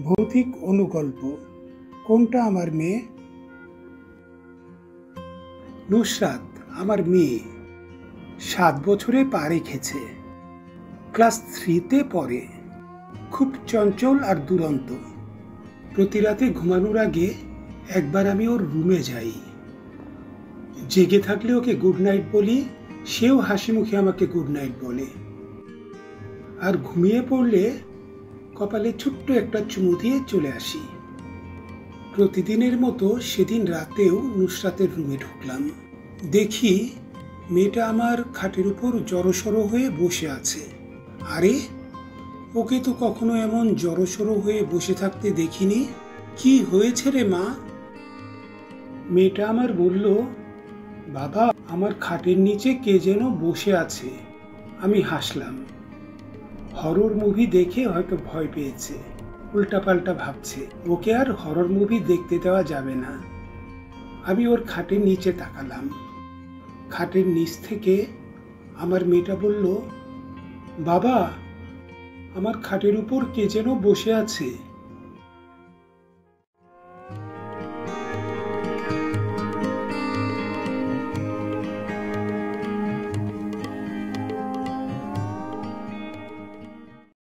ভৌতিক অনুগল্প। কোনটা আমার মেয়ে? নুসরাত আমার মেয়ে, 7 বছরে পা রেখেছে। ক্লাস 3-তে পড়ে। খুব চঞ্চল আর দুরন্ত। প্রতি রাতে ঘুমানোর আগে একবার আমি ওর রুমে যাই। জেগে থাকলে ওকে গুড নাইট বলি, সেও হাসি মুখে আমাকে গুড নাইট বলে। আর ঘুমিয়ে পড়লে কপালে ছোট্ট একটা চুমু দিয়ে চলে আসি। প্রতিদিনের মতো সেদিন রাতেও নুসরাতের রুমে ঢুকলাম। দেখি মেয়েটা আমার খাটের উপর জড়সড় হয়ে বসে আছে। আরে, ওকে তো কখনো এমন জড়সড় হয়ে বসে থাকতে দেখিনি। কি হয়েছে রে মা? মেয়েটা আমার বলল, বাবা, আমার খাটের নিচে কে যেন বসে আছে। আমি হাসলাম। হরর মুভি দেখে হয়তো ভয় পেয়েছে, উল্টাপাল্টা ভাবছে। ওকে আর হরর মুভি দেখতে দেওয়া যাবে না। আমি ওর খাটের নিচে তাকালাম। খাটের নিচ থেকে আমার মেয়েটা বলল, বাবা, আমার খাটের উপর কে যেন বসে আছে।